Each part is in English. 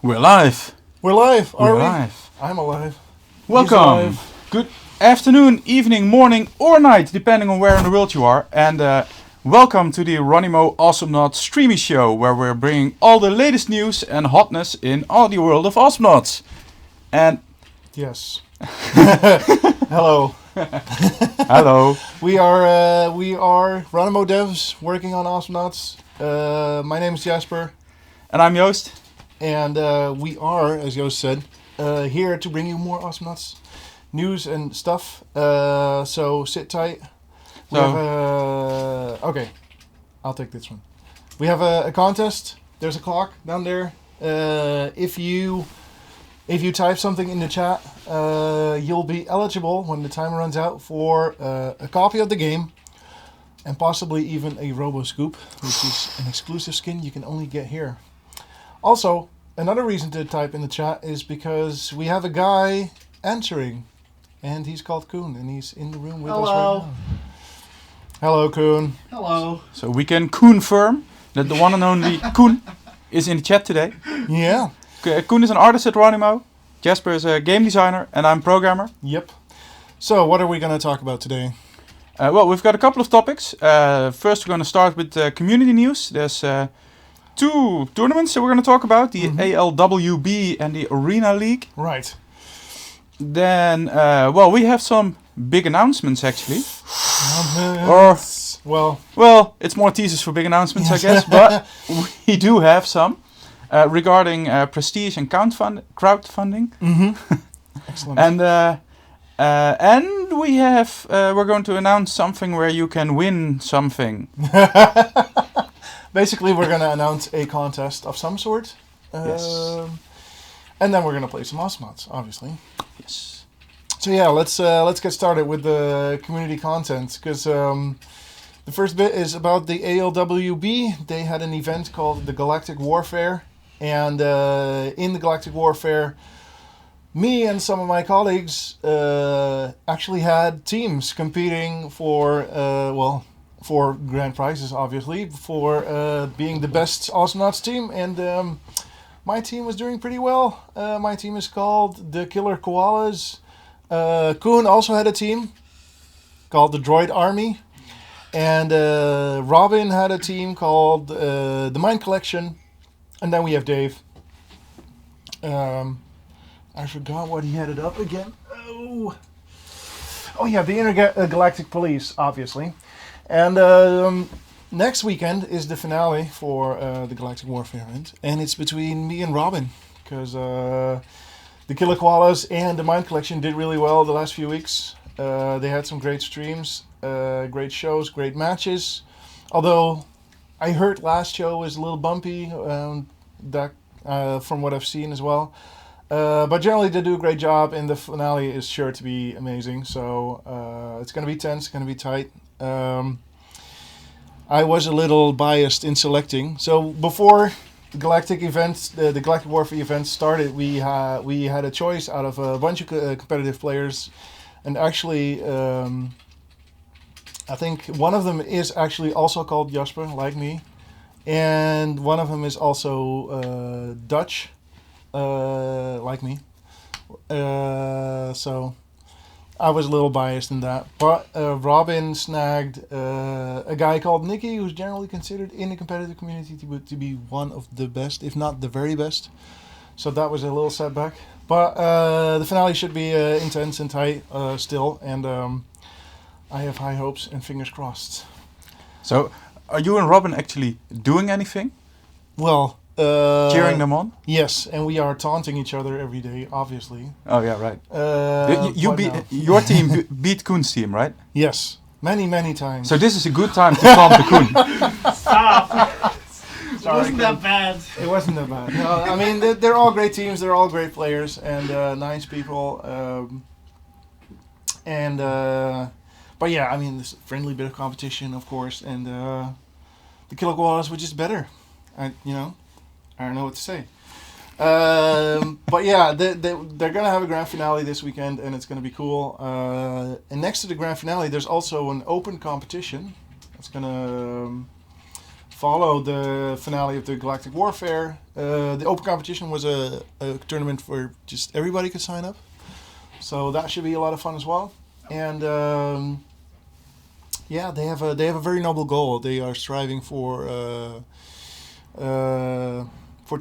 We're live. We're live. Are We're we? live. I'm alive. Welcome. Alive. Good afternoon, evening, morning, or night, depending on where in the world you are. And welcome to the Ronimo Awesomenauts Streamisho, where we're bringing all the latest news and hotness in all the world of Awesomenauts. And Yes. Hello. hello. We are Ronimo devs working on Awesomenauts. My name is Jasper, And I'm Joost. and we are, as Joost said, here to bring you more Awesomenauts news and stuff. So sit tight. We have okay, I'll take this one. We have a contest. There's a clock down there. If you type something in the chat, you'll be eligible when the timer runs out for a copy of the game and possibly even a Robo Scoop, which is an exclusive skin you can only get here. Also, another reason to type in the chat is because we have a guy answering, and he's called Kewn, and he's in the room with us right now. Hello, Kewn. Hello. So we can confirm that the one and only Kewn is in the chat today. Yeah. Kewn is an artist at Ronimo. Jasper is a game designer, and I'm a programmer. Yep. So, what are we going to talk about today? Well, we've got a couple of topics. First, we're going to start with community news. There's two tournaments that we're going to talk about, the ALWB and the Arena League. Right. Then, well, we have some big announcements, actually. Well, it's more teasers for big announcements, I guess, but we do have some regarding prestige and crowdfunding. Excellent. And we have, we're going to announce something where you can win something. Basically, we're going to announce a contest of some sort. Yes. And then we're going to play some Awesomenauts, obviously. Yes. So yeah, let's get started with the community content, because the first bit is about the ALWB. They had an event called the Galactic Warfare, and in the Galactic Warfare, me and some of my colleagues actually had teams competing for grand prizes, obviously, for being the best Awesomenauts team, and my team was doing pretty well. My team is called the Killer Koalas. Kewn also had a team called the Droid Army, and Robin had a team called the Mine Collection, and then we have Dave. I forgot what he headed up again. Oh yeah, the Intergalactic Police, obviously. And next weekend is the finale for the Galactic Warfare event, and it's between me and Robin, because the Killer Koalas and the Mind Collection did really well the last few weeks. They had some great streams, great shows, great matches. Although I heard last show was a little bumpy, from what I've seen as well. But generally they do a great job, and the finale is sure to be amazing. So it's going to be tense, it's going to be tight. I was a little biased in selecting. So before the Galactic events, the Galactic Warfare event started, we had a choice out of a bunch of competitive players, and actually I think one of them is actually also called Jasper, like me, and one of them is also Dutch, like me. So I was a little biased in that, but Robin snagged a guy called Nicky, who's generally considered in the competitive community to be one of the best, if not the very best. So that was a little setback, but the finale should be intense and tight still, and I have high hopes and fingers crossed. So, are you and Robin actually doing anything? Well, cheering them on? Yes, and we are taunting each other every day, obviously. Oh yeah, right. Your team beat Kewn's team, right? Yes, many times. So this is a good time to taunt the Kewn. Stop. It Sorry, wasn't that bad. It wasn't that bad. No, I mean, they're all great teams. They're all great players and nice people. But yeah, I mean, there's a friendly bit of competition, of course, and the Killer Koalas were just better. I don't know what to say. But yeah, they're gonna have a grand finale this weekend, and it's gonna be cool. And next to the grand finale, there's also an open competition. It's gonna follow the finale of the Galactic Warfare. The open competition was a tournament where just everybody could sign up. So that should be a lot of fun as well. And they have a very noble goal. They are striving for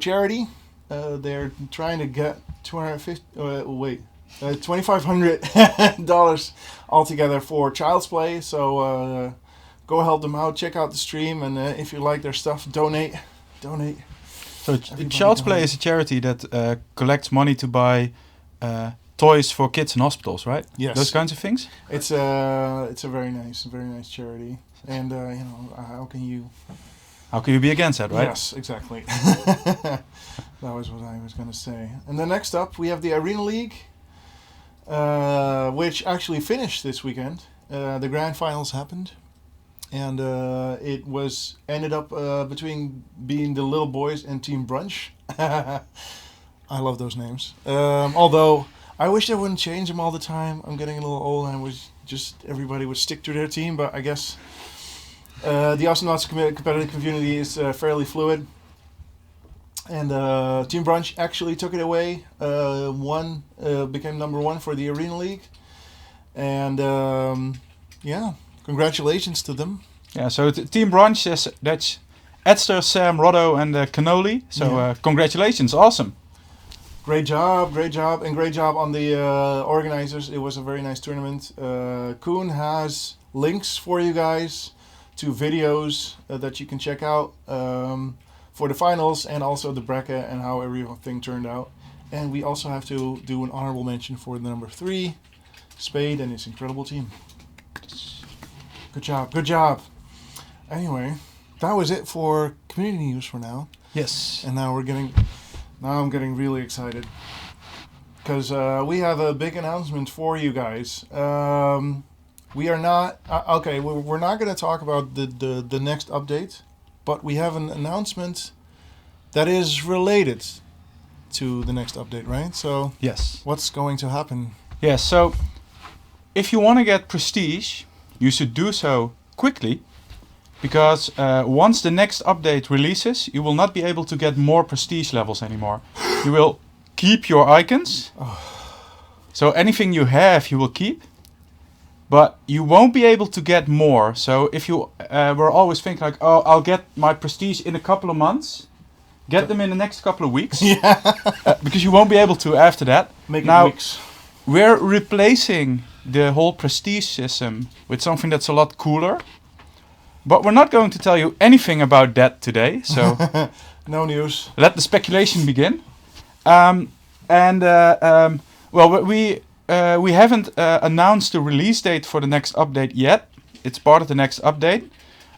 charity. They're trying to get $2,500 altogether for Child's Play. So go help them out. Check out the stream, and if you like their stuff, donate. So Child's Play is a charity that collects money to buy toys for kids in hospitals, right? Yes. Those kinds of things. It's a very nice charity, and how can you be against that, right? Yes, exactly. That was what I was going to say. And then next up, we have the Arena League, which actually finished this weekend. The grand finals happened, and it ended up between being the Little Boys and Team Brunch. I love those names. Although I wish they wouldn't change them all the time. I'm getting a little old, and everybody would stick to their team. But I guess the Awesomenauts competitive community is fairly fluid. And Team Brunch actually took it away. Became number 1 for the Arena League. And congratulations to them. Yeah, so Team Brunch, that's Edster, Sam, Roddo, and Cannoli. So congratulations, awesome. Great job, and great job on the organizers. It was a very nice tournament. Kewn has links for you guys to videos that you can check out for the finals, and also the bracket and how everything turned out. And we also have to do an honorable mention for the number 3, Spade and his incredible team. Good job. Anyway, that was it for community news for now. Yes. And now I'm getting really excited, because we have a big announcement for you guys. We are not we're not going to talk about the next update, but we have an announcement that is related to the next update, right? So yes, what's going to happen? Yes, so if you want to get prestige, you should do so quickly, because once the next update releases, you will not be able to get more prestige levels anymore. You will keep your icons. So anything you have, you will keep. But you won't be able to get more. So if you were always thinking like, oh, I'll get my prestige in a couple of months, get them in the next couple of weeks. Because you won't be able to after that. Weeks. We're replacing the whole prestige system with something that's a lot cooler. But we're not going to tell you anything about that today. So no news. Let the speculation begin. We haven't announced the release date for the next update yet. It's part of the next update.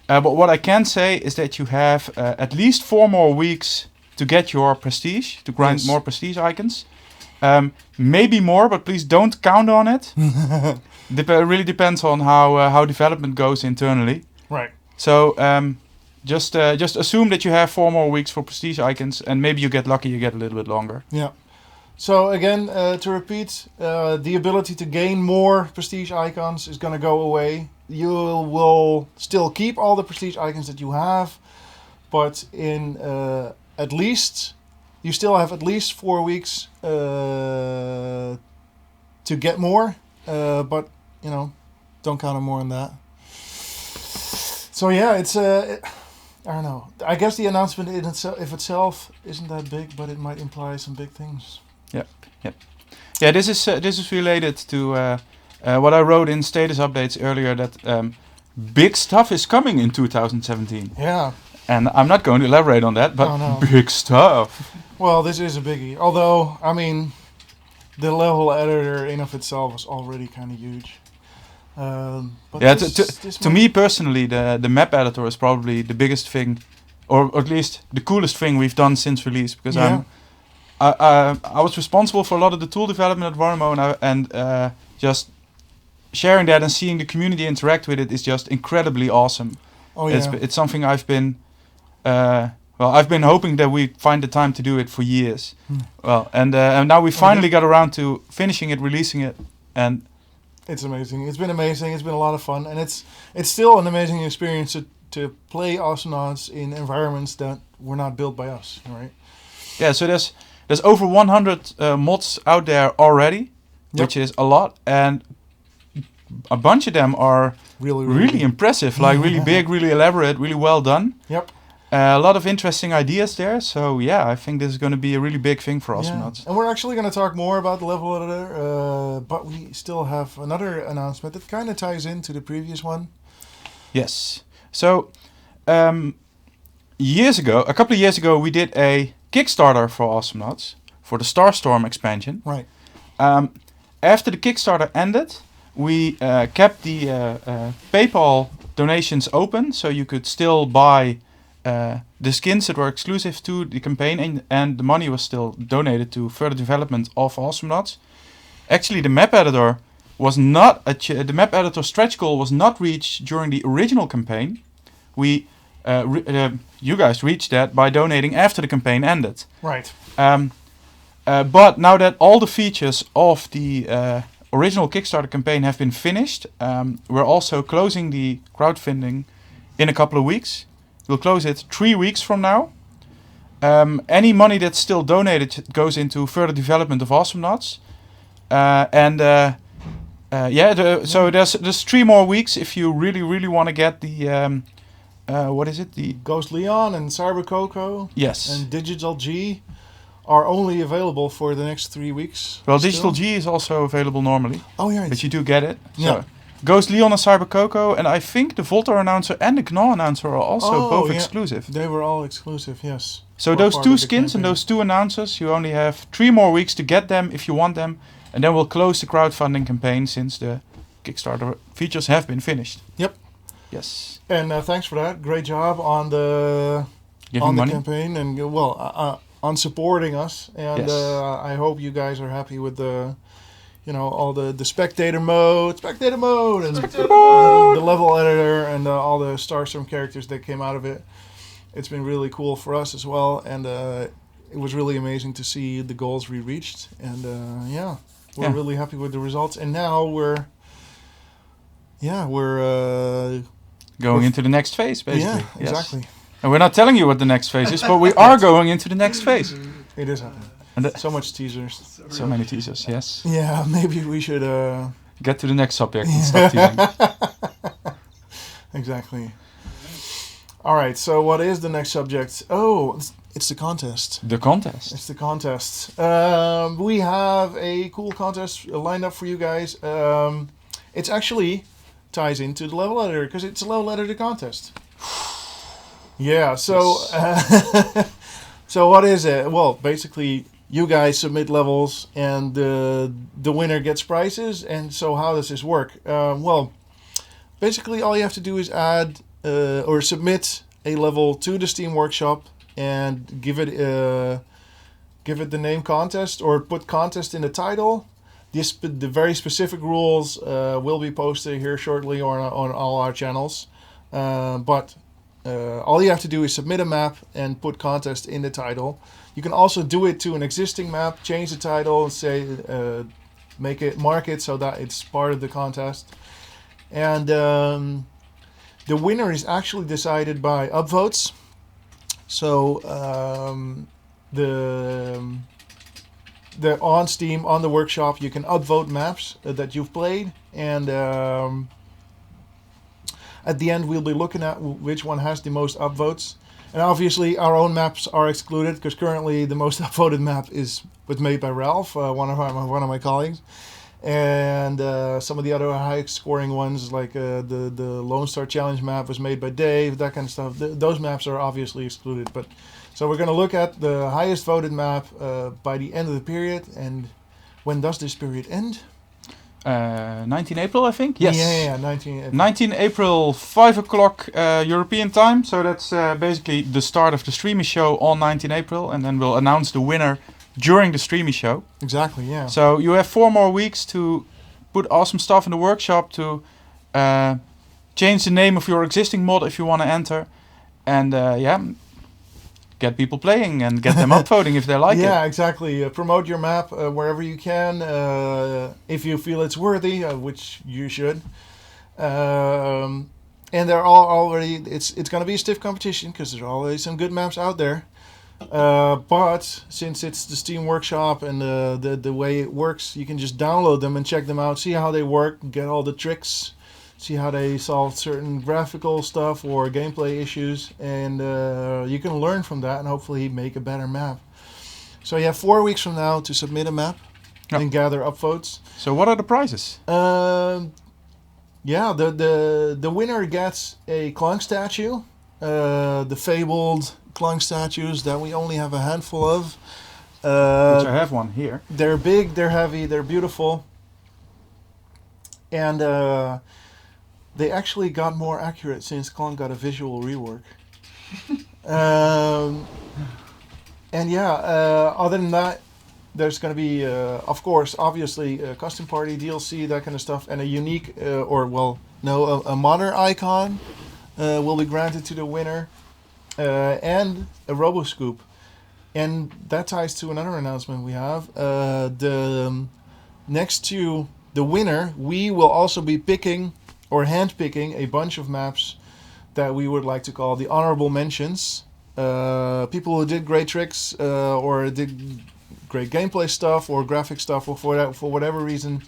But what I can say is that you have at least 4 more weeks to get your prestige, to grind more prestige icons. Maybe more, but please don't count on it. It really depends on how development goes internally. Right. So just assume that you have 4 more weeks for prestige icons, and maybe you get lucky, you get a little bit longer. Yeah. So again, to repeat, the ability to gain more prestige icons is going to go away. You will still keep all the prestige icons that you have, but you still have at least 4 weeks to get more. But don't count on more on that. So yeah, it's I don't know. I guess the announcement in itself isn't that big, but it might imply some big things. Yeah. This is related to what I wrote in status updates earlier, that big stuff is coming in 2017. Yeah. And I'm not going to elaborate on that, but big stuff. Well, this is a biggie. Although, I mean, the level editor in of itself was already kind of huge. But yeah, to me personally, the map editor is probably the biggest thing, or at least the coolest thing we've done since release, because I was responsible for a lot of the tool development at Ronimo, and just sharing that and seeing the community interact with it is just incredibly awesome. Oh yeah. It's something I've been hoping that we find the time to do it for years. Well, and now we finally got around to finishing it, releasing it, and it's amazing. It's been amazing. It's been a lot of fun, and it's still an amazing experience to play Awesomenauts in environments that were not built by us, right? Yeah, so there's over 100 mods out there already, which is a lot, and a bunch of them are really impressive, like really big, really elaborate, really well done. Yep. A lot of interesting ideas there, so yeah, I think this is going to be a really big thing for Awesomenauts. And we're actually going to talk more about the level editor, but we still have another announcement that kind of ties into the previous one. Yes. So, a couple of years ago, we did a Kickstarter for Awesomenauts for the Starstorm expansion. Right. After the Kickstarter ended, we kept the PayPal donations open, so you could still buy the skins that were exclusive to the campaign, and the money was still donated to further development of Awesomenauts. Actually, the map editor was not the map editor stretch goal was not reached during the original campaign. We you guys reached that by donating after the campaign ended. Right. But now that all the features of the original Kickstarter campaign have been finished, we're also closing the crowdfunding in a couple of weeks. We'll close it 3 weeks from now. Any money that's still donated goes into further development of Awesomenauts. So there's 3 more weeks if you really want to get the what is it? The Ghost Leon and Cyber Coco. Yes. And Digital G are only available for the next 3 weeks. Well, still. Digital G is also available normally. Oh, yeah. But you do get it. Yeah. So, Ghost Leon and Cyber Coco, and I think the Voltar announcer and the Gnaw announcer are also both exclusive. They were all exclusive, yes. So those 2 skins and those 2 announcers, you only have 3 more weeks to get them if you want them, and then we'll close the crowdfunding campaign since the Kickstarter features have been finished. Yep. Yes. And thanks for that. Great job on the campaign and on supporting us. And Yes. I hope you guys are happy with the, all the spectator mode, and the level editor and all the Starstorm characters that came out of it. It's been really cool for us as well, and it was really amazing to see the goals we reached. And we're really happy with the results. And now we're going into the next phase, basically. Yeah, exactly. And we're not telling you what the next phase is, but we are going into the next phase. It is happening. And So much teasers. so many teasers, yes. Yeah, maybe we should... Get to the next subject and stop teasing. Exactly. All right, so what is the next subject? Oh, it's the contest. The contest. It's the contest. We have a cool contest lined up for you guys. It's actually ties into the level editor because it's a level editor contest. Yeah, so so what is it? Well, basically you guys submit levels and the winner gets prizes. And so how does this work? Well, basically all you have to do is add or submit a level to the Steam Workshop and give it the name contest or put contest in the title. The very specific rules will be posted here shortly on all our channels. But all you have to do is submit a map and put contest in the title. You can also do it to an existing map, change the title, and say mark it so that it's part of the contest. And the winner is actually decided by upvotes. So the on Steam, on the workshop, you can upvote maps that you've played, and at the end we'll be looking at which one has the most upvotes. And obviously our own maps are excluded because currently the most upvoted map was made by Ralph, one of my colleagues. And some of the other high scoring ones like the Lonestar challenge map was made by Dave, that kind of stuff. Those maps are obviously excluded. But so we're going to look at the highest voted map by the end of the period. And when does this period end? 19 April, I think. Yes. Yeah, 19 April. 19 April, 5 o'clock European time. So that's basically the start of the Streamisho on 19 April, and then we'll announce the winner during the Streamisho. Exactly, yeah. So you have 4 more weeks to put awesome stuff in the workshop, to change the name of your existing mod if you want to enter, and get people playing and get them upvoting if they like it. Yeah, exactly. Promote your map wherever you can, if you feel it's worthy, which you should. and they're all already. It's going to be a stiff competition because there's already some good maps out there. But since it's the Steam Workshop and the way it works, you can just download them and check them out, see how they work, get all the tricks, see how they solve certain graphical stuff or gameplay issues, and you can learn from that and hopefully make a better map. So you have 4 weeks from now to submit a map and gather upvotes. So what are the prizes? Yeah, the winner gets a Clunk statue, the fabled Clunk statues that we only have a handful of. Which I have one here. They're big, they're heavy, they're beautiful, and they actually got more accurate since Clunk got a visual rework. And yeah, other than that, there's going to be, of course, obviously, custom party, DLC, that kind of stuff, and a unique, a modern icon will be granted to the winner, and a RoboScoop. And that ties to another announcement we have. Next to the winner, we will also be picking or hand-picking a bunch of maps that we would like to call the honorable mentions. People who did great tricks or did great gameplay stuff or graphic stuff, or for whatever reason,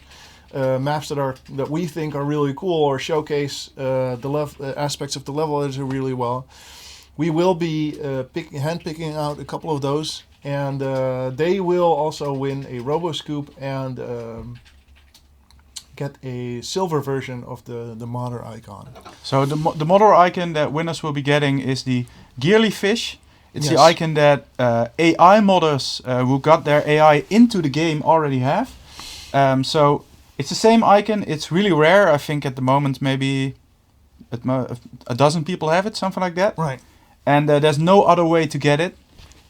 maps that we think are really cool or showcase the aspects of the level editor really well. We will be hand-picking out a couple of those, and they will also win a RoboScoop and get a silver version of the modder icon. So the model icon that winners will be getting is the Gearly Fish. It's the icon that AI modders who got their AI into the game already have. So it's the same icon. It's really rare. I think at the moment maybe a dozen people have it, something like that. Right. And there's no other way to get it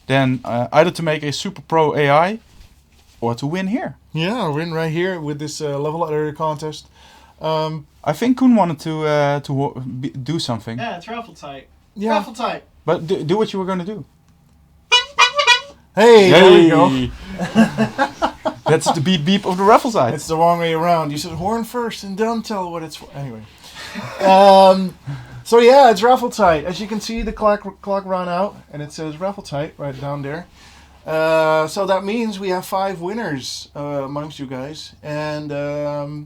than either to make a super pro AI or to win here. Yeah, win right here with this level editor contest. I think Koen wanted to do something. Yeah, it's raffle tight. Yeah. Raffle tight. But do what you were going to do. Hey, there we go. That's the beep beep of the raffle side. It's the wrong way around. You said horn first and then tell what it's for. Anyway. So yeah, it's raffle tight. As you can see, the clock ran out, and it says raffle tight right down there. So that means we have 5 winners amongst you guys, and the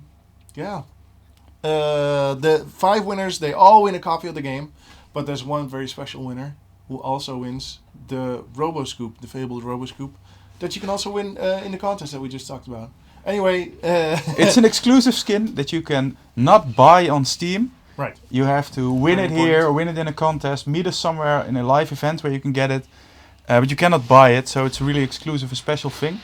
5 winners, they all win a copy of the game, but there's one very special winner who also wins the RoboScoop, the fabled RoboScoop, that you can also win in the contest that we just talked about. Anyway, it's an exclusive skin that you can not buy on Steam. Right. You have to win it here or win it in a contest, meet us somewhere in a live event where you can get it, but you cannot buy it, so it's a really exclusive, a special thing.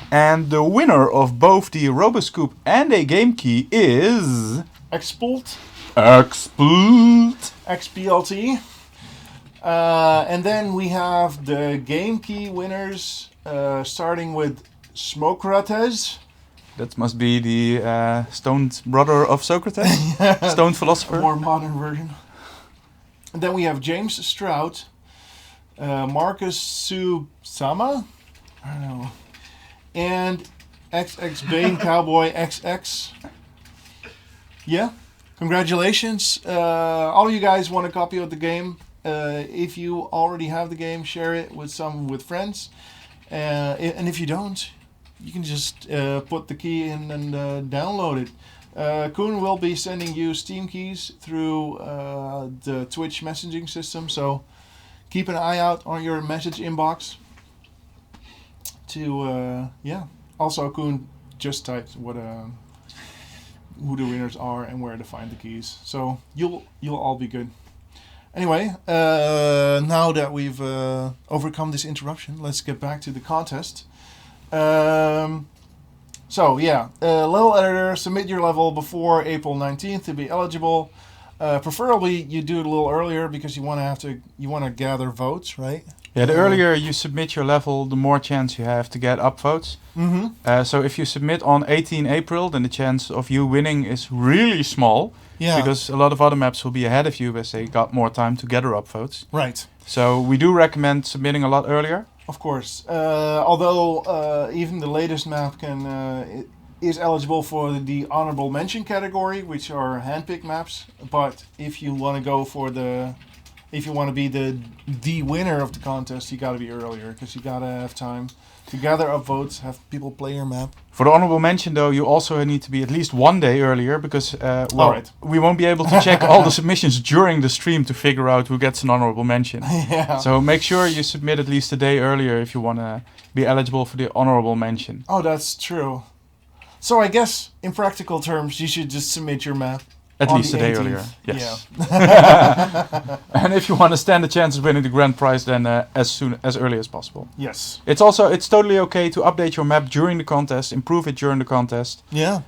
And the winner of both the RoboScoop and a game key is... Expult. XPLT. And then we have the game key winners, starting with Smokrates. That must be the stoned brother of Socrates, stoned philosopher. A more modern version. And then we have James Stroud, Marcus Subsama, I don't know, and XX Bane Cowboy XX. Yeah, congratulations. All of you guys won a copy of the game. If you already have the game, share it with friends. And if you don't, you can just put the key in and download it. Koen will be sending you Steam keys through the Twitch messaging system, so keep an eye out on your message inbox. Also, Koen just typed who the winners are and where to find the keys, so you'll all be good. Anyway, now that we've overcome this interruption, let's get back to the contest. Level editor, submit your level before April 19th to be eligible. Preferably you do it a little earlier because you want to gather votes, right? Yeah, the earlier you submit your level, the more chance you have to get upvotes. Mm-hmm. So if you submit on 18 April, then the chance of you winning is really small. Yeah. Because a lot of other maps will be ahead of you as they got more time to gather upvotes. Right. So we do recommend submitting a lot earlier. Of course. Although even the latest map can is eligible for the honorable mention category, which are handpicked maps. But if you want to go for if you want to be the winner of the contest, you got to be earlier because you got to have time to gather up votes, have people play your map. For the honorable mention, though, you also need to be at least 1 day earlier because Alright. we won't be able to check all the submissions during the stream to figure out who gets an honorable mention. Yeah. So make sure you submit at least a day earlier if you want to be eligible for the honorable mention. Oh, that's true. So I guess in practical terms, you should just submit your map. At on least the a day 18th. earlier, yes. Yeah. And if you want to stand a chance of winning the grand prize, then as early as possible. Yes. It's totally okay to update your map during the contest, improve it during the contest. Yeah.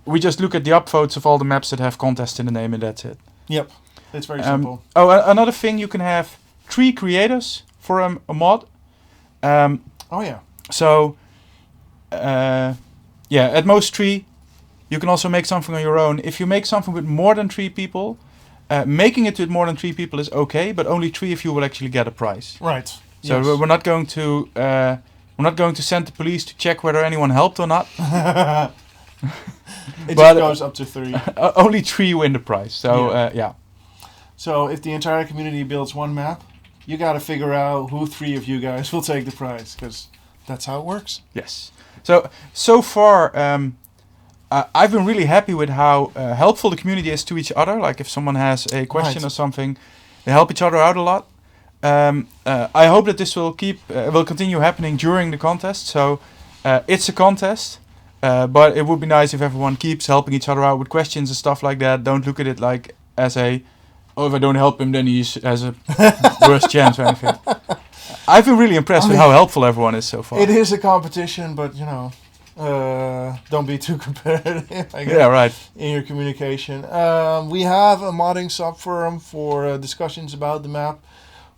We just look at the upvotes of all the maps that have contest in the name, and that's it. Yep. It's very simple. Another thing, you can have 3 creators for a mod. Oh yeah. So, at most 3. You can also make something on your own. If you make something with more than 3 people, making it with more than 3 people is okay, but only 3 of you will actually get a prize. Right. So Yes. we're not going to send the police to check whether anyone helped or not. It But, just goes up to 3. Only 3 win the prize. So Yeah. So if the entire community builds one map, you got to figure out who 3 of you guys will take the prize, because that's how it works. Yes. So far, I've been really happy with how helpful the community is to each other. Like if someone has a question Right. or something, they help each other out a lot. I hope that this will continue happening during the contest. So it's a contest, but it would be nice if everyone keeps helping each other out with questions and stuff like that. Don't look at it like as if I don't help him, then he has a worse chance or anything. I've been really impressed with how helpful everyone is so far. It is a competition, but don't be too competitive, I guess, Yeah, right. in your communication. We have a modding subforum for discussions about the map.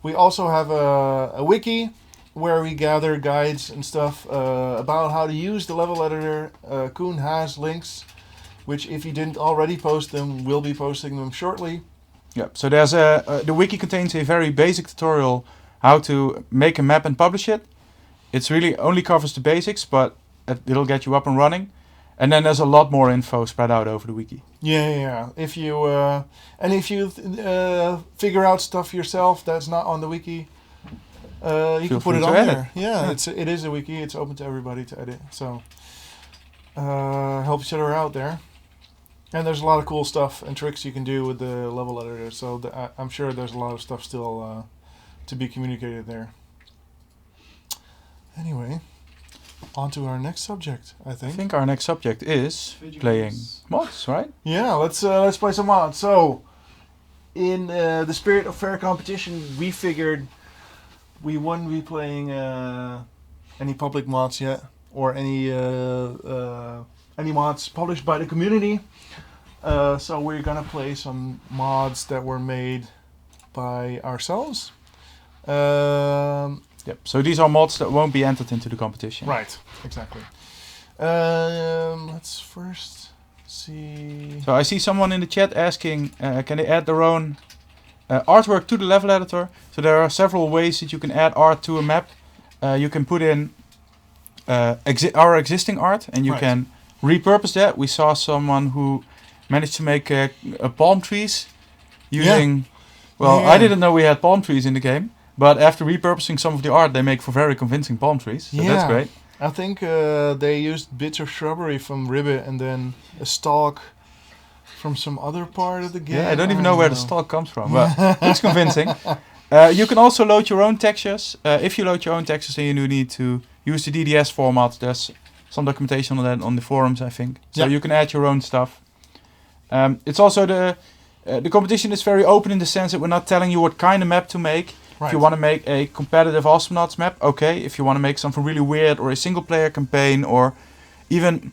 We also have a wiki where we gather guides and stuff about how to use the level editor. Kewn has links, which if he didn't already post them, we'll be posting them shortly. Yeah. So there's the wiki contains a very basic tutorial how to make a map and publish it. It's really only covers the basics, but it'll get you up and running. And then there's a lot more info spread out over the wiki. Yeah. If you figure out stuff yourself that's not on the wiki, you can put free it to on edit. there. Yeah, it is a wiki. It's open to everybody to edit. So help each other out there. And there's a lot of cool stuff and tricks you can do with the level editor. So I'm sure there's a lot of stuff still to be communicated there. Anyway, on to our next subject, I I think. think our next subject is Video playing games. mods, right? Yeah, let's play some mods. So, in the spirit of fair competition, we figured we wouldn't be playing any public mods yet, or any mods published by the community. So we're gonna play some mods that were made by ourselves. Yep. So these are mods that won't be entered into the competition. Right, exactly. Let's first see. So I see someone in the chat asking, can they add their own artwork to the level editor? So there are several ways that you can add art to a map. You can put in our existing art, and you Right. can repurpose that. We saw someone who managed to make palm trees using. Well, Yeah. I didn't know we had palm trees in the game, but after repurposing some of the art, they make for very convincing palm trees. So that's Yeah. great. I think they used bits of shrubbery from Ribbit and then a stalk from some other part of the game. Yeah, I don't even know where the stalk comes from, but it's convincing. You can also load your own textures. If you load your own textures, then you need to use the DDS format. There's some documentation on that on the forums, I think. So Yeah. you can add your own stuff. It's also the competition is very open in the sense that we're not telling you what kind of map to make. Right. If you want to make a competitive Awesomenauts map, okay. If you want to make something really weird or a single player campaign, or even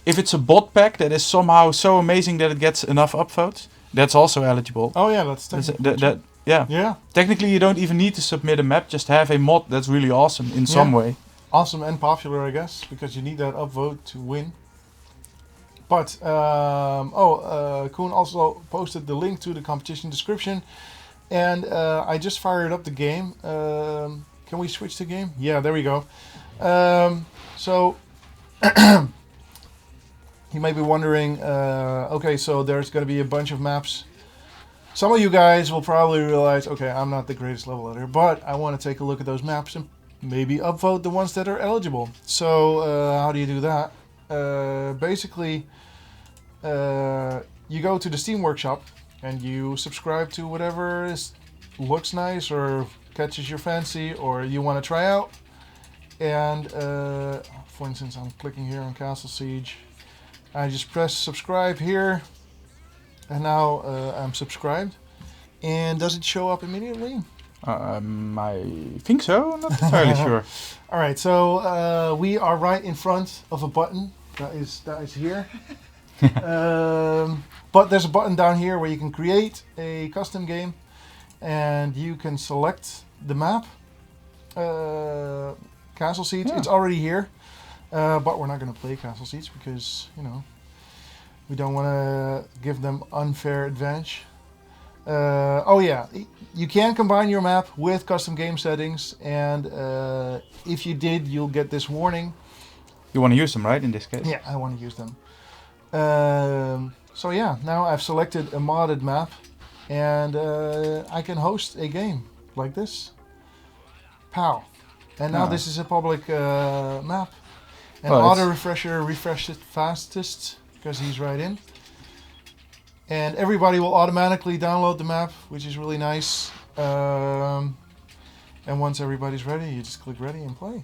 if it's a bot pack that is somehow so amazing that it gets enough upvotes, that's also eligible. Oh yeah, that's That's- yeah. yeah, Technically, you don't even need to submit a map. Just have a mod that's really awesome in some Yeah. way. awesome and popular, I guess, because you need that upvote to win. But Kewn also posted the link to the competition description, and I just fired up the game. Can we switch the game? Yeah, there we go. So you may be wondering, okay, so there's going to be a bunch of maps. Some of you guys will probably realize, okay, I'm not the greatest level editor, but I want to take a look at those maps and maybe upvote the ones that are eligible. So how do you do that? Basically, you go to the Steam Workshop and you subscribe to whatever looks nice or catches your fancy or you want to try out. And for instance, I'm clicking here on Castle Siege. I just press subscribe here. And now I'm subscribed. And does it show up immediately? I think so. I'm not entirely sure. All right, so we are right in front of a button that is here. But there's a button down here where you can create a custom game, and you can select the map. Castle Siege. Yeah. It's already here, but we're not going to play Castle Siege because we don't want to give them unfair advantage. Oh yeah, you can combine your map with custom game settings, and if you did, you'll get this warning. You want to use them, right, in this case? Yeah, I want to use them. So yeah, now I've selected a modded map, and I can host a game like this. Pow. And now this is a public map. And auto refresher refresh it fastest, because he's right in. And everybody will automatically download the map, which is really nice. And once everybody's ready, you just click ready and play.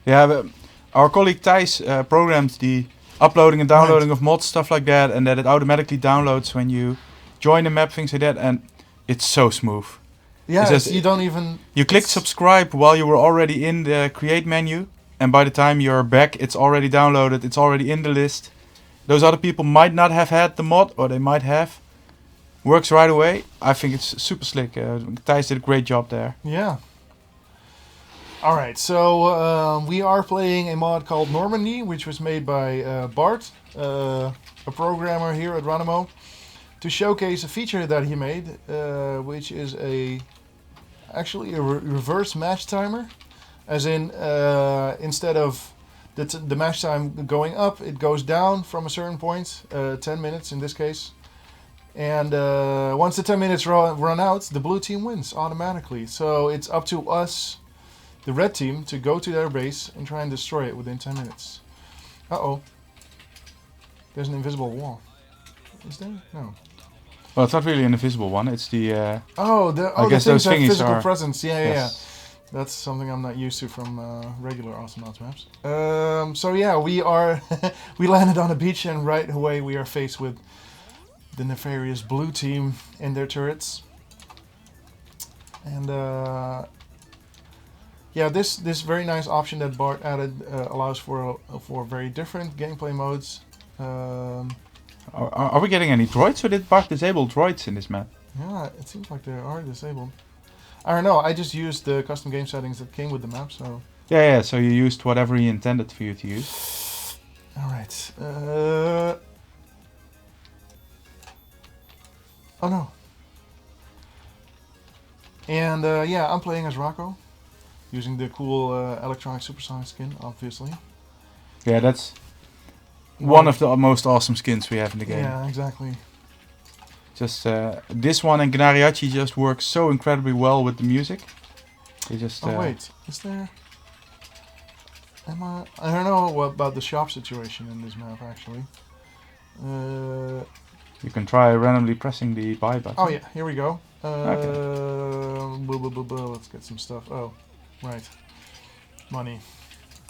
Yeah, but our colleague Thijs programs the uploading and downloading of mods, stuff like that, and that it automatically downloads when you join the map, things like that, and it's so smooth. Yeah, Just, you don't even... You click subscribe while you were already in the create menu, and by the time you're back, it's already downloaded, it's already in the list. Those other people might not have had the mod, or they might have. Works right away. I think it's super slick. Thijs did a great job there. Yeah. Alright, so we are playing a mod called Normandy, which was made by Bart, a programmer here at Ronimo, to showcase a feature that he made, which is actually a reverse match timer. As in, instead of the match time going up, it goes down from a certain point, 10 minutes in this case. And once the 10 minutes run out, the blue team wins automatically. So it's up to us, the red team, to go to their base and try and destroy it within 10 minutes. Uh-oh. There's an invisible wall. Is there? No. Well, it's not really an invisible one. It's the... I guess the those things have thingies physical are... presence. Yeah, Yes. That's something I'm not used to from regular Awesomenauts maps. So yeah, we are we landed on a beach, and right away we are faced with the nefarious blue team and their turrets. And yeah, this very nice option that Bart added allows for very different gameplay modes. Are we getting any droids, or did Bart disable droids in this map? Yeah, it seems like they are disabled. I don't know, I just used the custom game settings that came with the map, so... Yeah, so you used whatever he intended for you to use. Alright, oh no. And yeah, I'm playing as Rocco, using the cool electronic supersonic skin, obviously. Yeah, that's one of the most awesome skins we have in the game. Yeah, exactly. Just this one and Gnariachi just work so incredibly well with the music. They just. Oh wait, is there? I don't know about the shop situation in this map actually. You can try randomly pressing the buy button. Oh yeah, here we go. Okay. Let's get some stuff. Oh, right, money.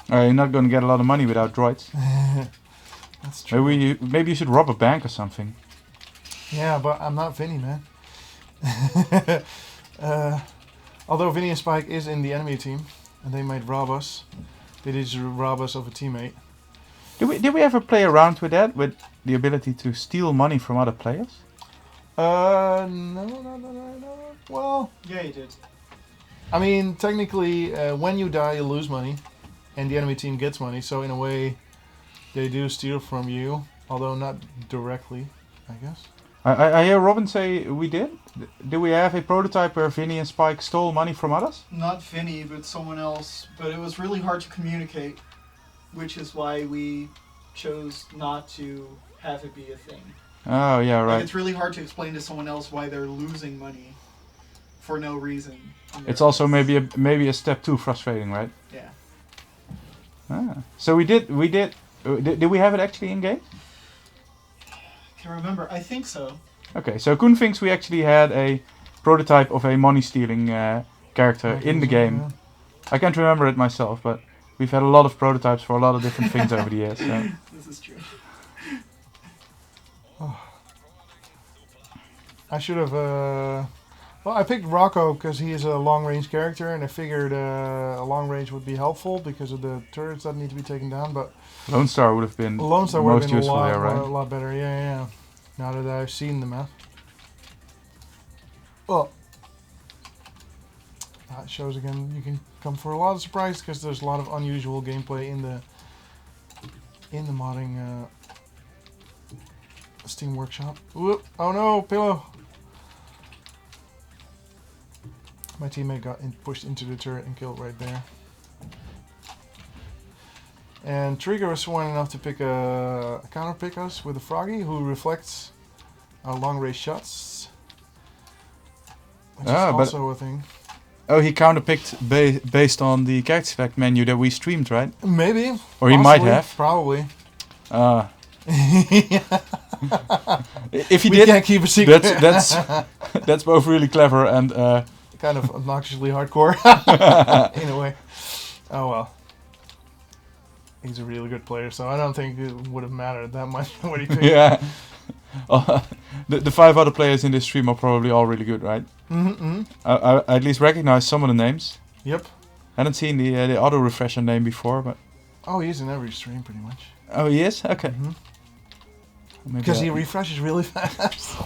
You're not going to get a lot of money without droids. That's true. Maybe you should rob a bank or something. Yeah, but I'm not Vinny, man. Although Vinny and Spike is in the enemy team, and they might rob us. They did just rob us of a teammate. Did we ever play around with that, with the ability to steal money from other players? No. Well, Yeah, you did. I mean, technically, when you die, you lose money, and the enemy team gets money. So in a way, they do steal from you, although not directly, I guess. I hear Robin say we did. Do we have a prototype where Vinny and Spike stole money from others? Not Vinny, but someone else. But it was really hard to communicate, which is why we chose not to have it be a thing. Oh yeah, Like, right. it's really hard to explain to someone else why they're losing money for no reason. It's also maybe a step too frustrating, right? Yeah. So did we have it actually in game? Can't remember. I think so. Okay, so Koen thinks we actually had a prototype of a money stealing character in the game. Yeah. I can't remember it myself, but we've had a lot of prototypes for a lot of different things over the years. So. This is true. I should have. Well, I picked Rocco because he is a long-range character, and I figured a long range would be helpful because of the turrets that need to be taken down. But Lonestar would have been Lonestar would have most been a useful lot, there, right? a lot better. Yeah. Now that I've seen the map. Well, that shows again. You can come for a lot of surprise because there's a lot of unusual gameplay in the modding Steam Workshop. Whoop! Oh no, pillow. My teammate got pushed into the turret and killed right there. And Trigger was smart enough to pick a counter pick us with a Froggy who reflects our long range shots. Which is also a thing. Oh, he counterpicked based on the character select menu that we streamed, right? Maybe. Or he might have. Probably. If he we did, can't keep a secret. that's both really clever and kind of obnoxiously hardcore in a way. Oh well. He's a really good player, so I don't think it would have mattered that much what he picked. Yeah. The 5 other players in this stream are probably all really good, right? Mm-hmm. I at least recognize some of the names. Yep. Hadn't seen the auto refresher name before, but oh, he's in every stream pretty much. oh, he is? Okay. Mm-hmm. Because he refreshes really fast.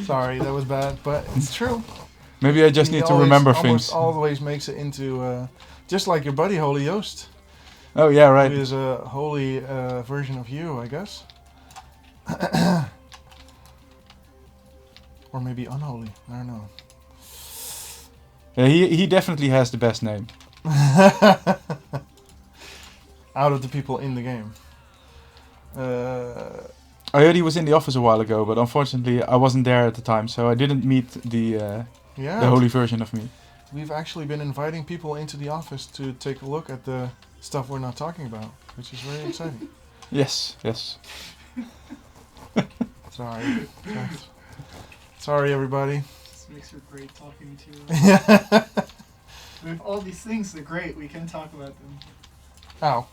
Sorry, that was bad, but it's true. Maybe I just need to remember things. Always makes it into just like your buddy Holy Joost. Oh yeah, right. Who is a holy version of you, I guess. Or maybe unholy. I don't know. Yeah, he definitely has the best name. Out of the people in the game. I heard he was in the office a while ago, but unfortunately I wasn't there at the time, so I didn't meet the holy version of me. We've actually been inviting people into the office to take a look at the stuff we're not talking about, which is very exciting. Yes. Sorry, everybody. This makes her great talking to. We have all these things. They're great. We can talk about them. Ow,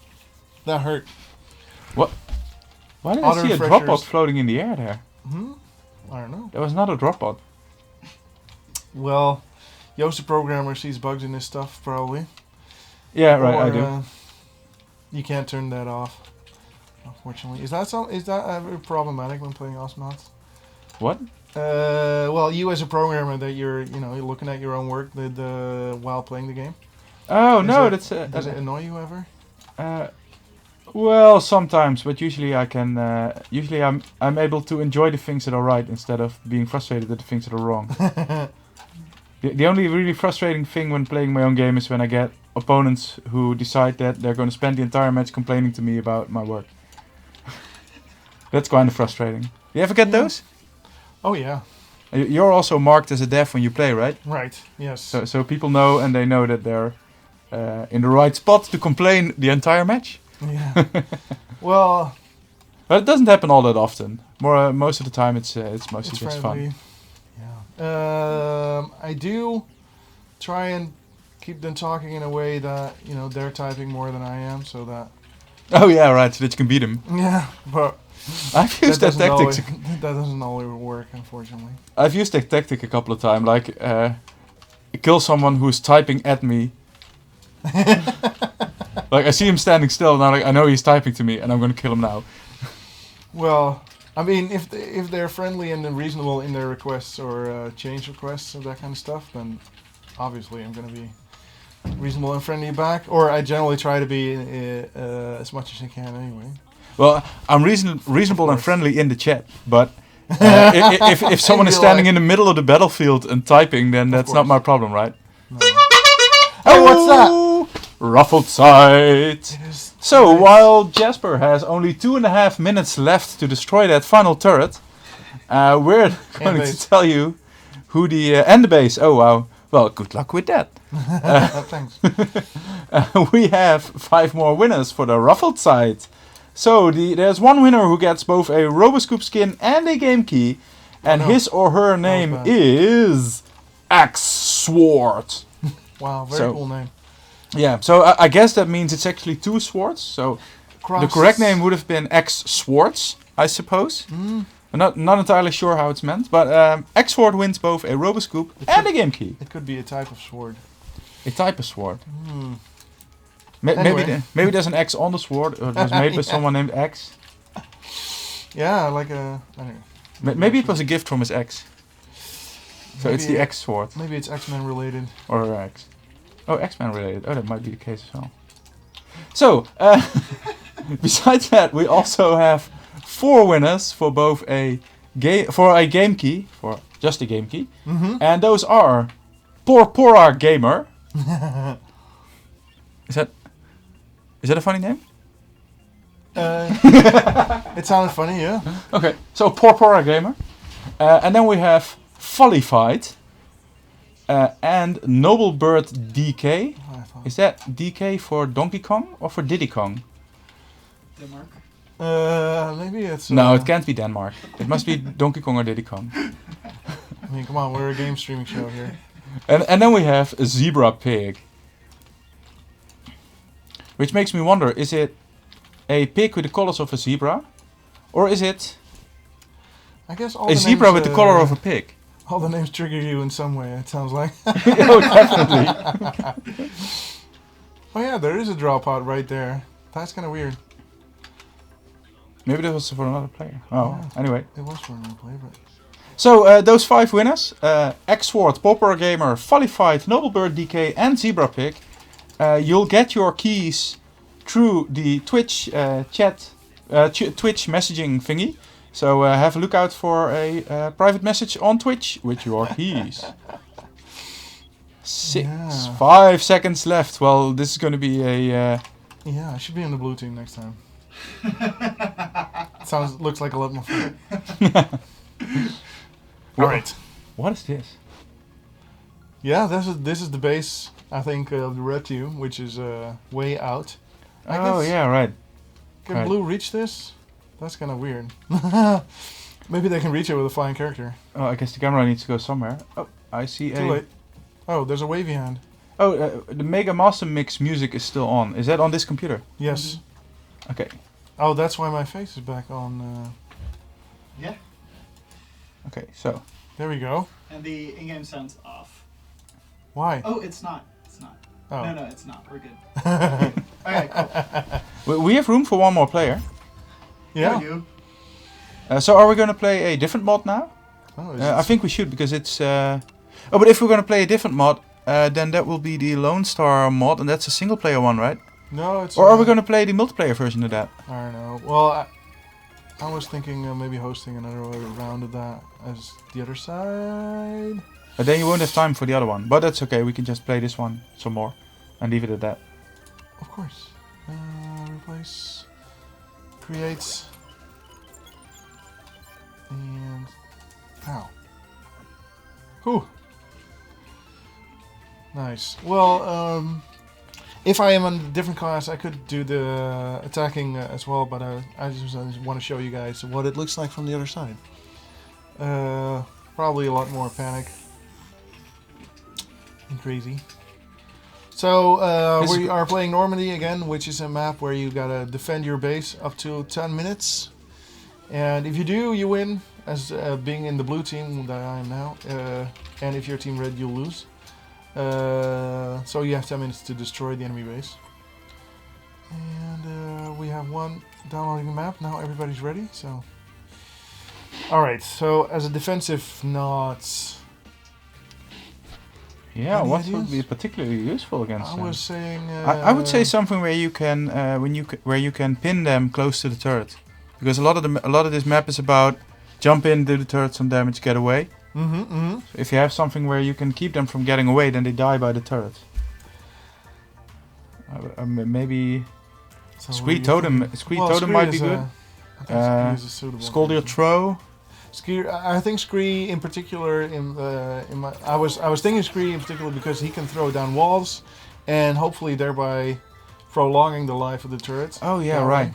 that hurt. What? Why did I see a drop pod floating in the air there? I don't know. That was not a drop pod. Well, Joost the programmer sees bugs in his stuff, probably. Yeah, right. I do. You can't turn that off, unfortunately. Is that ever problematic when playing Awesomenauts? What? Well, you as a programmer, that you're looking at your own work while playing the game. Oh no, does it annoy you ever? Well, sometimes, but usually I can. Usually I'm able to enjoy the things that are right instead of being frustrated at the things that are wrong. The only really frustrating thing when playing my own game is when I get opponents who decide that they're going to spend the entire match complaining to me about my work. That's kind of frustrating. You ever get those? Oh yeah. You're also marked as a dev when you play, right? Right. Yes. So people know, and they know that they're in the right spot to complain the entire match. Yeah. Well. But it doesn't happen all that often. Most of the time, it's mostly just fun. Yeah. I do try and keep them talking in a way that they're typing more than I am, so that. Oh yeah, right. So that you can beat them. Yeah, but. I've used that tactic. That doesn't always work, unfortunately. I've used that tactic a couple of times, like kill someone who's typing at me. Like I see him standing still, and I know he's typing to me, and I'm gonna kill him now. Well, I mean, if they're friendly and reasonable in their requests or change requests or that kind of stuff, then obviously I'm gonna be reasonable and friendly back. Or I generally try to be as much as I can anyway. Well, I'm reasonable and friendly in the chat, but if someone is standing in the middle of the battlefield and typing, then that's not my problem, right? No. Hey, what's that? ruffled side. It is So nice. while Jasper has only 2.5 minutes left to destroy that final turret, we're going to base. tell you who the and the base. Oh wow! Well, good luck with that. Thanks. We have 5 more winners for the ruffled side. So there's one winner who gets both a Roboscoop skin and a game key, and no. his or her name bad. is Axe Sword. Wow, very So- cool name. Yeah, so I guess that means it's actually 2 swords. So the correct name would have been Axe Swords, I suppose. Mm, I'm not entirely sure how it's meant, but Axe Sword wins both a Roboscoop It and could- a game key. it could be a type of sword. A type of sword. Mm. Maybe maybe there's an X on the sword, or it was made by Yeah. someone named X. Yeah, like a. I don't know. Maybe it was a gift from his ex. So it's Maybe- the X sword, Maybe it's X-Men related. or her ex. Oh, X-Men related. Oh, that might be the case as well. So, besides that, we also have 4 winners for both a game key, for just a game key, Mm-hmm. and those are Porpora Gamer. Is that a funny name? It sounded funny, yeah. Okay, so Porpora Gamer, and then we have Follified, and Noble Bird DK. Is that DK for Donkey Kong or for Diddy Kong? Denmark. Maybe it's. No, it can't be Denmark. It must be Donkey Kong or Diddy Kong. I mean, come on, we're a game streaming show here. And then we have a Zebra Pig, which makes me wonder: is it a pig with the colors of a zebra, or is it I guess all a the zebra names, with the color of a pig? All the names trigger you in some way. It sounds like. Oh, definitely. Oh yeah, there is a draw pod right there. That's kind of weird. Maybe that was for another player. Oh, Yeah. anyway. It was for another play, but. So those 5 winners, X-Sword, Popper Gamer, Follified, Noblebird DK and Zebra Pig, you'll get your keys through the Twitch chat, Twitch messaging thingy. So have a look out for a private message on Twitch with your keys. 5 seconds left. Well, this is going to be a... Yeah, I should be on the blue team next time. Looks like a lot more fun. All right. What is this? Yeah, this is the base. I think of the red team, which is way out. I Oh, guess- yeah, right. Can Right. blue reach this? That's kind of weird. Maybe they can reach it with a flying character. Oh, I guess the camera needs to go somewhere. Oh, I see Too late. Oh, there's a wavy hand. Oh, the Mega Master Mix music is still on. Is that on this computer? Yes. Okay. Oh, that's why my face is back on. Yeah. Okay, so. There we go. And the in-game sound's off. Why? Oh, it's not. It's not. Oh. No, it's not. We're good. Alright, cool. We have room for one more player. Yeah. You. So are we going to play a different mod now? Oh, I think we should because it's... Oh, but if we're going to play a different mod, then that will be the Lonestar mod, and that's a single player one, right? no, it's. Or are we going to play the multiplayer version of that? I don't know. Well, I was thinking maybe hosting another round of that as the other side. But then you won't have time for the other one. But that's okay, we can just play this one some more and leave it at that. Of course. Replace. Create. And. Ow. Whew. Nice. Well, if I am on a different class, I could do the attacking as well, but I just want to show you guys what it looks like from the other side. Probably a lot more panic. And crazy. So, we are playing Normandy again, which is a map where you gotta defend your base up to 10 minutes. And if you do, you win, as being in the blue team that I am now. And if you're team red, you'll lose. So you have 10 minutes to destroy the enemy base. And we have one downloading the map. Now everybody's ready, so... Alright, so as a defensive, not... Yeah, Any what ideas? would be particularly useful against I them? was saying... I would say something where you can where you can pin them close to the turret, because a lot of this map is about jump in, do the turret some damage, get away. If you have something where you can keep them from getting away, then they die by the turret. Maybe So Scree Totem. Scree Totem might be good. I think Scree is a suitable. Scaldier Throw. Scree, I think Scree in particular I was thinking Scree in particular because he can throw down walls, and hopefully thereby prolonging the life of the turret. Oh yeah, right.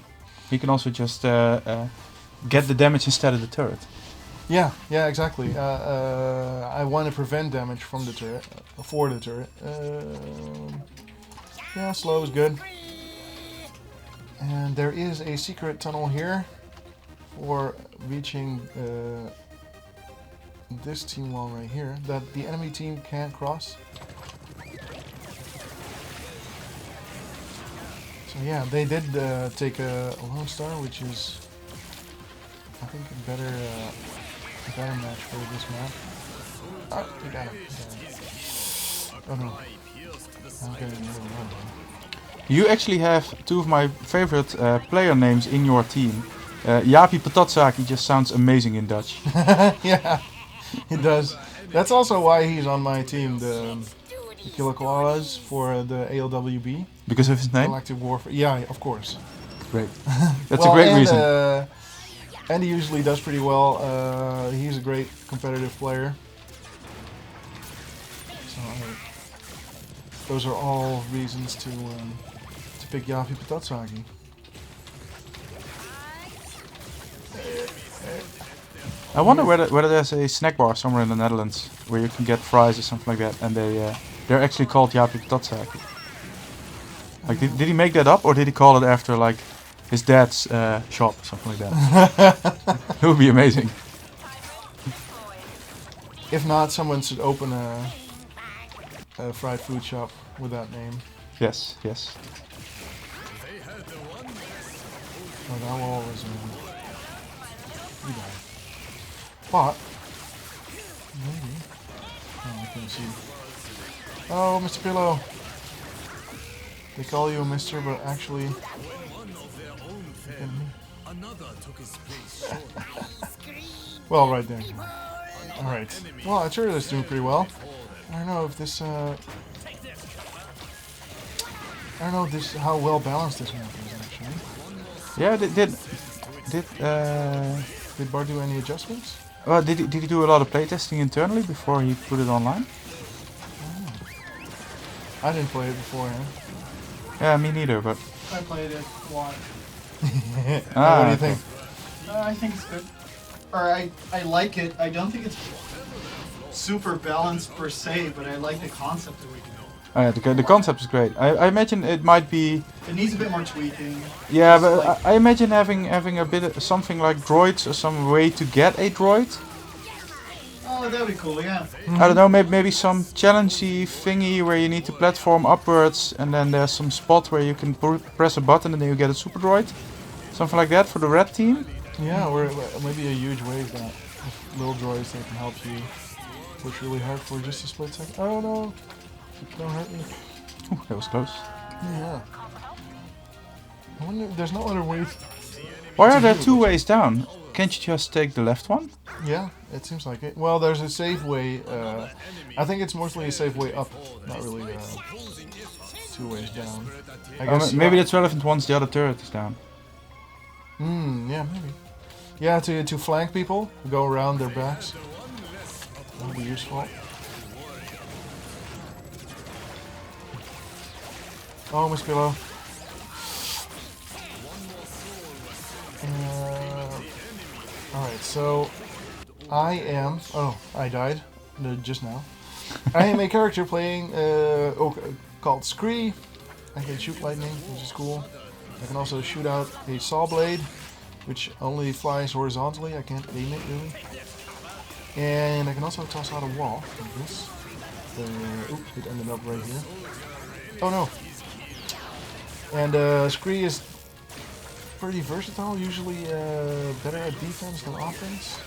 He can also just get the damage instead of the turret. Yeah, exactly. I want to prevent damage from the turret, for the turret. Yeah, slow is good. And there is a secret tunnel here for reaching this team wall right here that the enemy team can't cross. So yeah, they did take a Lonestar, which is, I think, a better match for this map. Oh, we got him. Oh no. Okay, You actually have two of my favorite player names in your team. Jaapie Patatsaki just sounds amazing in Dutch. Yeah, it does. That's also why he's on my team, the Killer Koalas for the ALWB. Because of his name? Galactic Warfare. Yeah, of course. Great. That's a great reason. And he usually does pretty well. He's a great competitive player. So those are all reasons to pick Jaapie Patatsaki. I wonder whether there's a snack bar somewhere in the Netherlands where you can get fries or something like that, and they're actually called Jaapie Patatsaki. Like, did he make that up, or did he call it after like his dad's shop or something like that? It would be amazing. If not, someone should open a fried food shop with that name. Yes. Oh, that wall is you die. But maybe. Oh, I can't see. Oh, Mr. Pillow. They call you a Mister, but actually. Well, right there. All right. Well, I'm sure that's doing pretty well. I don't know if this. I don't know if this how well balanced this map is actually. Yeah, Did Bart do any adjustments? Well, did he do a lot of playtesting internally before he put it online? I didn't play it beforehand. Yeah, me neither, but... I played it a lot. What do you think? I think it's good. Or I like it. I don't think it's super balanced per se, but I like the concept of it. Oh, yeah, the concept is great. I imagine it might be... It needs a bit more tweaking. Yeah, It's but like, I imagine having a bit of something like droids or some way to get a droid. oh, that'd be cool, yeah. I don't know, maybe some challengey thingy where you need to platform upwards, and then there's some spot where you can press a button and then you get a super droid. Something like that for the red team. Yeah, or maybe a huge wave that with little droids that can help you push really hard for just a split second. Oh no! Don't hurt me. Ooh, that was close. Yeah. I wonder if there's no other way. Why are there two ways down? Can't you just take the left one? Yeah, it seems like it. Well, there's a safe way. I think it's mostly a safe way up, not really two ways down. I guess Maybe that's relevant once the other turret is down. Yeah, maybe. Yeah, to flank people, go around their backs. That would be useful. Oh, Miss Pillow. Alright, so I am... Oh, I died just now. I am a character playing called Scree. I can shoot lightning, which is cool. I can also shoot out a saw blade, which only flies horizontally. I can't aim it really. And I can also toss out a wall like this. Oops, it ended up right here. Oh no! And Scree is pretty versatile, usually better at defense than offense.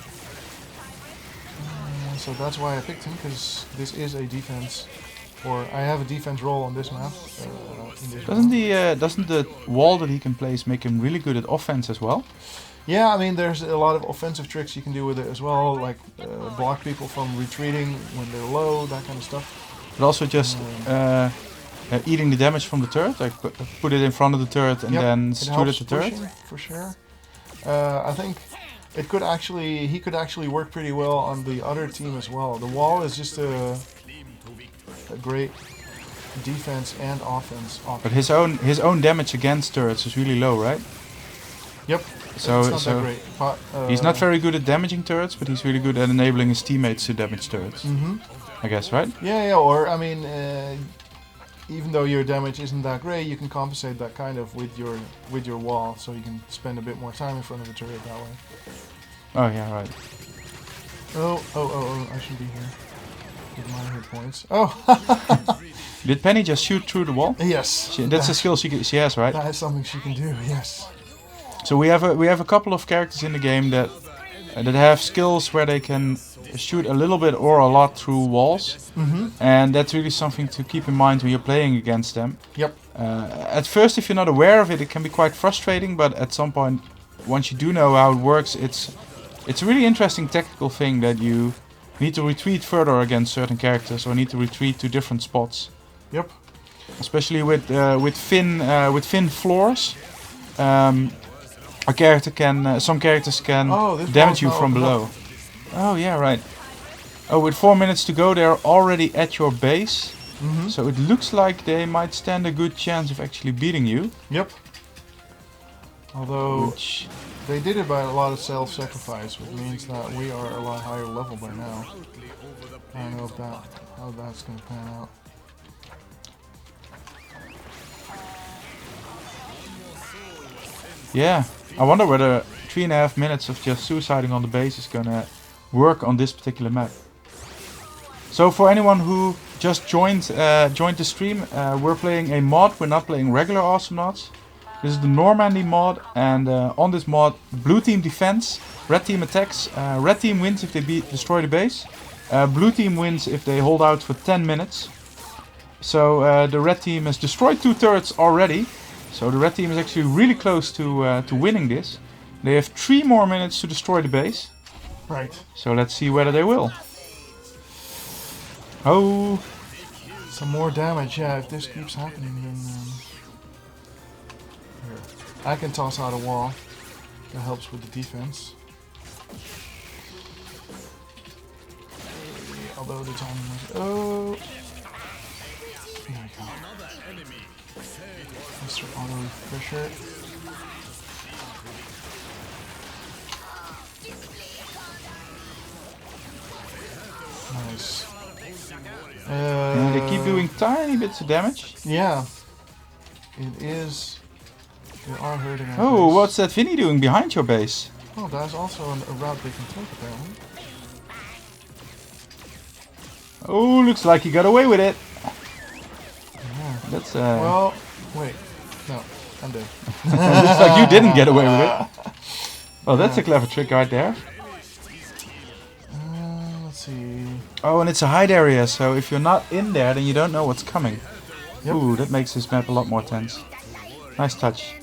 So that's why I picked him, because this is a defense, or I have a defense role on this map. Doesn't the wall that he can place make him really good at offense as well? Yeah, I mean there's a lot of offensive tricks you can do with it as well, like block people from retreating when they're low, that kind of stuff. But also just eating the damage from the turret. Like put it in front of the turret and then it shoot at helps the turret. pushing, for sure. I think he could actually work pretty well on the other team as well. The wall is just a great defense and offense option. But his own damage against turrets is really low, right? Yep. So it's not that great. But, he's not very good at damaging turrets, but he's really good at enabling his teammates to damage turrets. I guess, right? Yeah. Or I mean, even though your damage isn't that great, you can compensate that kind of with your wall, so you can spend a bit more time in front of the turret that way. Oh yeah, right. Oh! I shouldn't be here. With my hit points. Oh! Did Penny just shoot through the wall? Yes. That's a skill she has, right? That is something she can do. Yes. So we have a couple of characters in the game that have skills where they can shoot a little bit or a lot through walls, and that's really something to keep in mind when you're playing against them. Yep. At first, if you're not aware of it, it can be quite frustrating. But at some point, once you do know how it works, it's a really interesting tactical thing that you need to retreat further against certain characters or need to retreat to different spots. Yep. Especially with thin floors. Some characters can damage you from below. Oh yeah, right. Oh, with 4 minutes to go, they're already at your base. So it looks like they might stand a good chance of actually beating you. Yep. Although they did it by a lot of self-sacrifice, which means that we are a lot higher level by now. I don't know how that's going to pan out. Yeah, I wonder whether 3.5 minutes of just suiciding on the base is gonna work on this particular map. So for anyone who just joined the stream, we're playing a mod. We're not playing regular Awesomenauts. This is the Normandy mod, and on this mod, blue team defense, red team attacks. Red team wins if they destroy the base. Blue team wins if they hold out for 10 minutes. So the red team has destroyed 2 turrets already. So the red team is actually really close to winning this. They have 3 more minutes to destroy the base. Right. So let's see whether they will. Oh. Some more damage, yeah, if this keeps happening then... Here. I can toss out a wall. That helps with the defense. Although the timing was... Oh! There we go. Mr. Auto Refresher. Nice. They keep doing tiny bits of damage. Yeah. It is... They are hurting our Oh, base. what's that Vinny doing behind your base? Oh, that's also a route they can take apparently. Oh, looks like he got away with it. Yeah. That's Well, wait. No, I'm dead. looks like you didn't get away with it. Oh, that's a clever trick right there. Let's see. Oh, and it's a hide area, so if you're not in there, then you don't know what's coming. Yep. Ooh, that makes this map a lot more tense. Nice touch.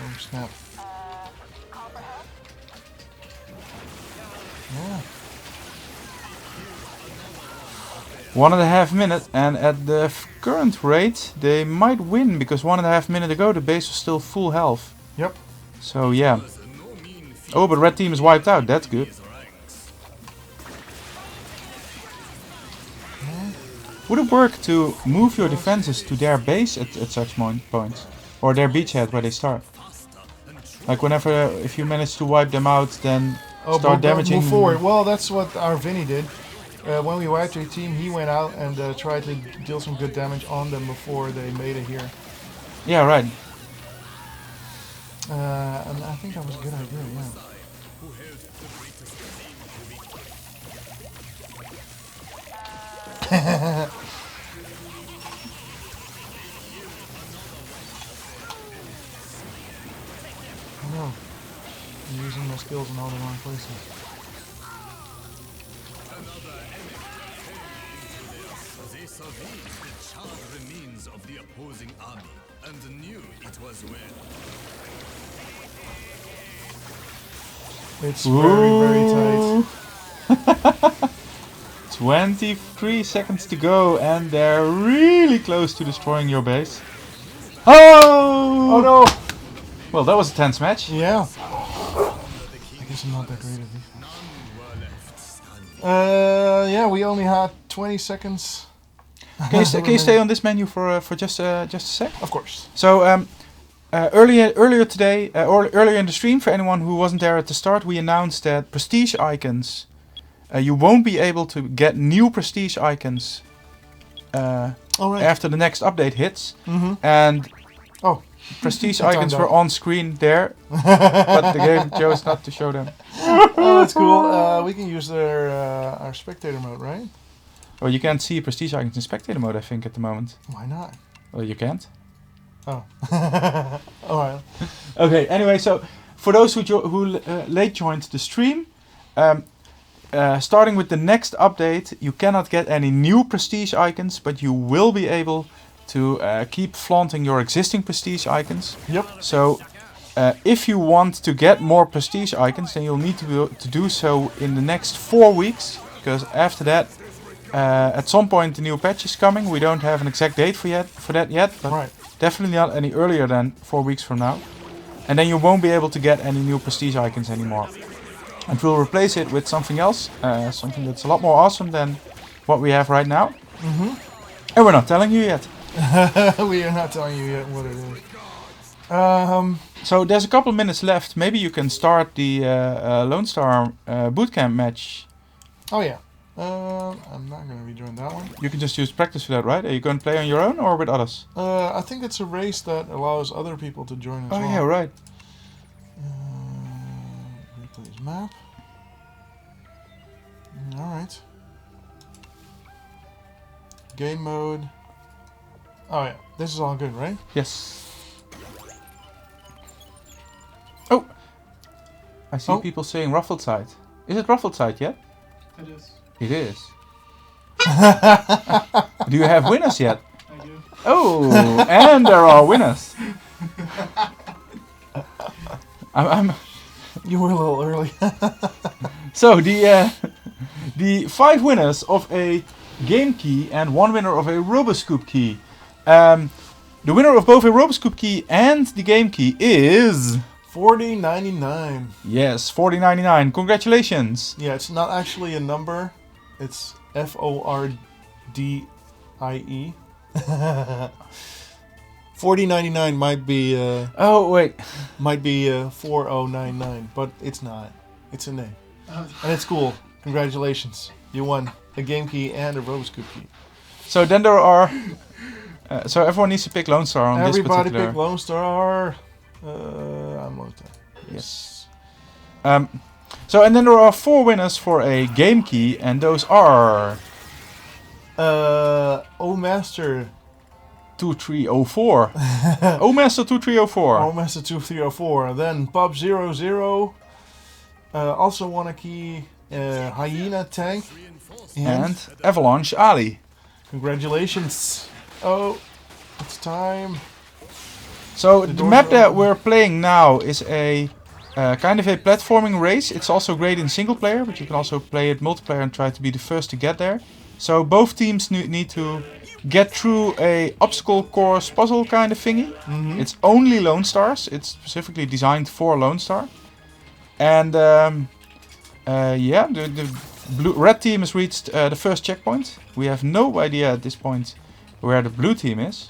Oh snap. Yeah. 1.5 minutes, and at the current rate, they might win because 1.5 minutes ago the base was still full health. Yep. So yeah. Oh, but red team is wiped out. That's good. Would it work to move your defenses to their base at such points, or their beachhead where they start? Like whenever, if you manage to wipe them out, then start damaging. Move forward. Well, that's what our Vinny did. When we wiped their team, he went out and tried to deal some good damage on them before they made it here. Yeah, right. And I think that was a good idea, yeah. No. I'm using my skills in all the wrong places. They surveyed the charred remains of the opposing army and knew it was well. It's very tight. 23 seconds to go, and they're really close to destroying your base. Oh! Oh no! Well, that was a tense match. Yeah. I guess I'm not that great at defense. Yeah, we only had 20 seconds. Can you stay on this menu for just a sec? Of course. So earlier today, or earlier in the stream, for anyone who wasn't there at the start, we announced that prestige icons. You won't be able to get new prestige icons after the next update hits. Mm-hmm. And prestige icons were on screen there, but the game chose not to show them. Oh, that's cool. We can use our spectator mode, right? Well, you can't see prestige icons in spectator mode, I think, at the moment. Why not? Well, you can't. Oh. Alright. Okay, anyway, so for those who late joined the stream, starting with the next update, you cannot get any new prestige icons, but you will be able to keep flaunting your existing prestige icons. Yep. So if you want to get more prestige icons, then you'll need to do so in the next 4 weeks, because after that, at some point the new patch is coming. We don't have an exact date for that yet, but definitely not any earlier than 4 weeks from now. And then you won't be able to get any new prestige icons anymore. And we'll replace it with something else, something that's a lot more awesome than what we have right now. Mm-hmm. And we're not telling you yet. We are not telling you yet what it is. So there's a couple minutes left. Maybe you can start the Lonestar bootcamp match. Oh yeah. I'm not going to rejoin that one. You can just use practice for that, right? Are you going to play on your own or with others? I think it's a race that allows other people to join as well. Oh yeah, right. Replace map. Alright. Game mode. Oh yeah, this is all good, right? Yes. Oh! I see people saying Raffle side. Is it Raffle side yet? It is. It is. Do you have winners yet? I do. Oh, and there are winners. You were a little early. So the 5 winners of a game key and 1 winner of a Roboscoop key. The winner of both a Roboscoop key and the game key is 40.99. Yes, 40.99. Congratulations. Yeah, it's not actually a number. It's FORDIE. 40.99 might be. Oh wait. Might be 4099, but it's not. It's a name, and it's cool. Congratulations, you won a game key and a Roboscoop key. So then there are. So everyone needs to pick Lonestar on this particular. Everybody pick Lonestar. I'm Lonestar. Yes. So and then there are 4 winners for a game key, and those are Master 2304. Master 2304. Master 2304. Then Pub 00. Also won a key. Hyena Tank. And Avalanche Ali. Congratulations. Oh, it's time. So the map that we're playing now is a kind of a platforming race. It's also great in single player, but you can also play it multiplayer and try to be the first to get there. So both teams need to get through a obstacle course puzzle kind of thingy. Mm-hmm. It's only Lonestars. It's specifically designed for Lonestar. And yeah, the red team has reached the first checkpoint. We have no idea at this point where the blue team is.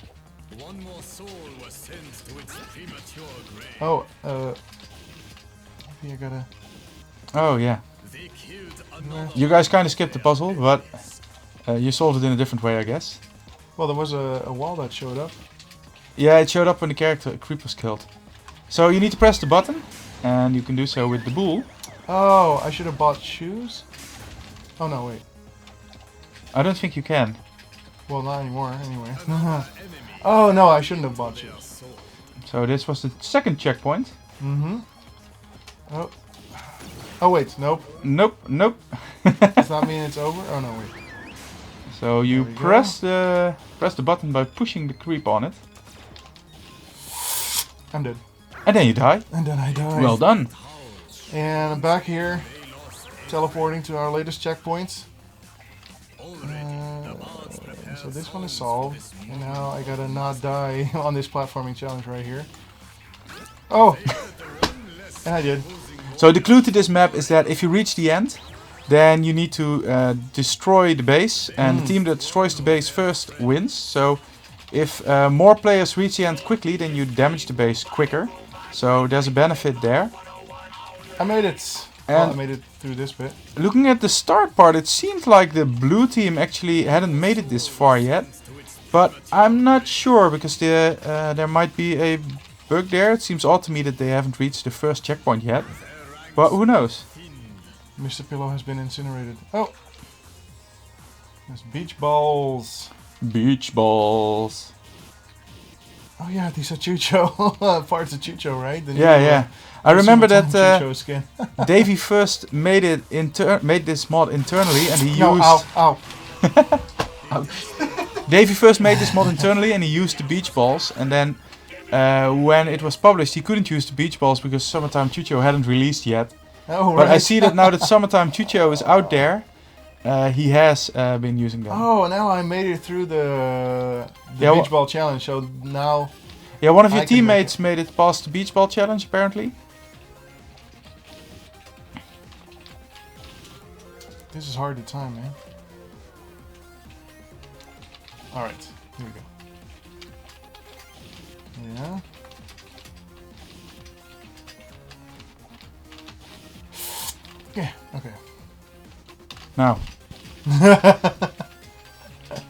One more soul was sent to its premature grave. Oh, maybe I gotta. Oh yeah. They killed another. You guys kind of skipped the puzzle, but you solved it in a different way, I guess. Well, there was a wall that showed up. Yeah, it showed up when the character creep was killed. So you need to press the button, and you can do so with the bull. Oh, I should have bought shoes. Oh no, wait. I don't think you can. Well, not anymore, anyway. Oh no, I shouldn't have bought shoes. So this was the second checkpoint. Mm-hmm. Oh. Oh wait, nope. Nope, nope. Does that mean it's over? Oh no, wait. So you press the button by pushing the creep on it. I'm dead. And then you die. And then I died. Well done. And I'm back here, teleporting to our latest checkpoints. So this one is solved, and now I gotta not die on this platforming challenge right here. Oh! And I did. So the clue to this map is that if you reach the end, then you need to destroy the base, and the team that destroys the base first wins. So if more players reach the end quickly, then you damage the base quicker. So there's a benefit there. I made it. And I made it through this bit. looking at the start part, it seemed like the blue team actually hadn't made it this far yet. But I'm not sure, because there might be a bug there. It seems odd to me that they haven't reached the first checkpoint yet. But who knows? Mr. Pillow has been incinerated. Oh! There's beach balls. Beach balls. Oh yeah, these are Chucho. Parts of Chucho, right? The Yeah, new, yeah. I remember that Chucho skin. Davey first made this mod internally, and he No, used. ow, ow. Davey first made this mod internally, and he used the beach balls. And then, when it was published, he couldn't use the beach balls because Summertime Chucho hadn't released yet. Oh, But right. I see that now that Summertime Chucho is out there, he has been using them. Oh, now I made it through the Yeah, beach ball challenge. So now, Yeah, one of your I can make teammates made it past the beach ball challenge, apparently. this is hard to time, man. All right, here we go. Yeah. Yeah. Okay. Now.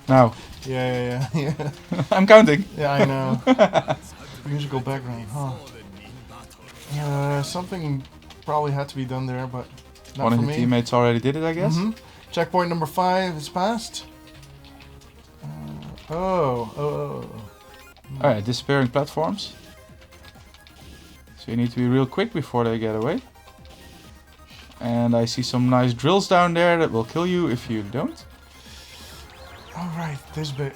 Now. Yeah. I'm counting. Yeah, I know. Musical background, huh? Something probably had to be done there, but not One of for your me. teammates already did it, I guess. Checkpoint number 5 is passed. Oh. Alright, disappearing platforms. So you need to be real quick before they get away. And I see some nice drills down there that will kill you if you don't. All right, this bit.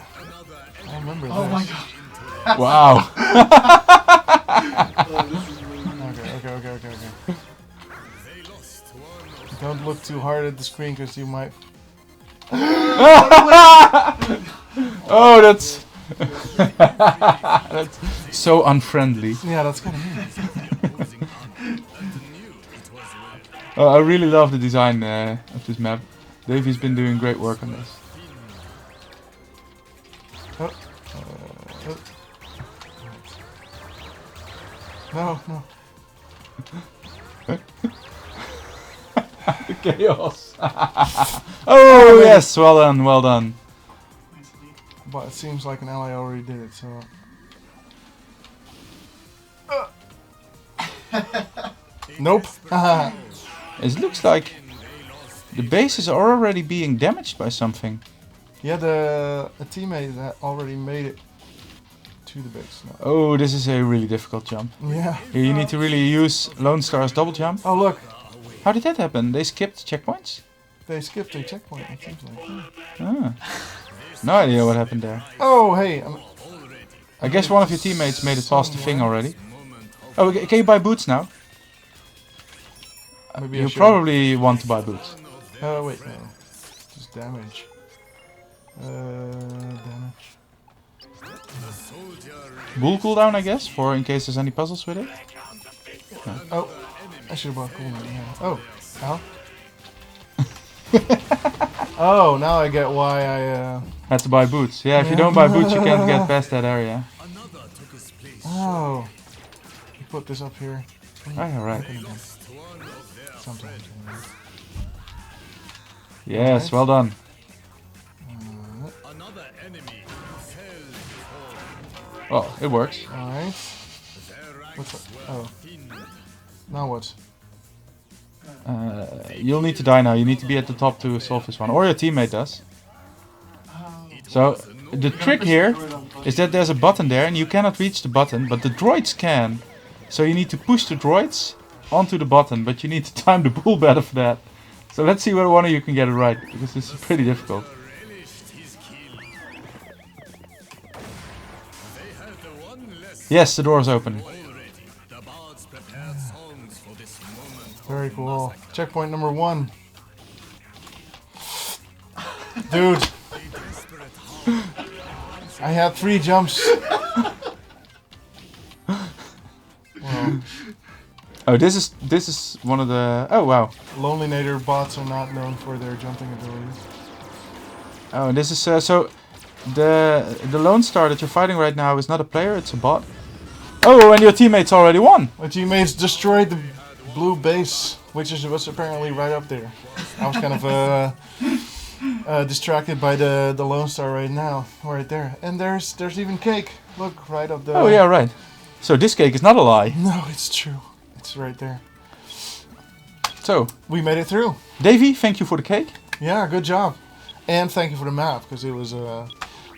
I remember this. Oh my god. Wow. Okay. Don't look too hard at the screen, because you might. Oh, that's that's so unfriendly. Yeah, that's kind of mean. I really love the design of this map. Davey's been doing great work on this. No. The chaos. Oh yes, well done. But it seems like an ally already did it, so. Nope. It looks like the bases are already being damaged by something. Yeah, a teammate that already made it to the base. No. Oh, this is a really difficult jump. Yeah. Here you need to really use Lonestar's double jump. Oh look, How did that happen? They skipped checkpoints? they skipped a checkpoint. It seems like. Ah. No idea what happened there. Oh hey, I guess one of your teammates made it past the thing already. Oh, can you buy boots now? maybe I You should. probably want to buy boots. Oh wait, no. Just damage. Damage. Bull cooldown, I guess, for in case there's any puzzles with it. Oh, I should have bought cooldown. Yeah. Oh, ow. Oh, now I get why I. Had to buy boots. Yeah, if you don't buy boots, you can't get past that area. Oh. You put this up here. Alright. Sometimes. Yes, well done. Oh, it works. Alright. What's that? Oh. Now what? You'll need to die now. You need to be at the top to solve this one. Or your teammate does. So, the trick here is that there's a button there and you cannot reach the button, but the droids can. So you need to push the droids onto the button, but you need to time the bull better for that. So let's see whether one of you can get it right, because this is pretty difficult. Yes, the door is open. bards prepared songs for this moment. Very of cool. massacre. Checkpoint number 1. Dude, A desperate heart. I had 3 jumps. Well, Oh, this is one of the. Oh wow. Lonely Nader bots are not known for their jumping abilities. Oh, this is so. The Lonestar that you're fighting right now is not a player; it's a bot. Oh, and your teammates already won. My teammates destroyed the blue base, which was apparently right up there. I was kind of distracted by the Lonestar right now, right there. And there's even cake. Look, right up there. Oh yeah, right. So this cake is not a lie. No, it's true. It's right there. So, We made it through. Davey, thank you for the cake. Yeah, good job. And thank you for the map, because it was...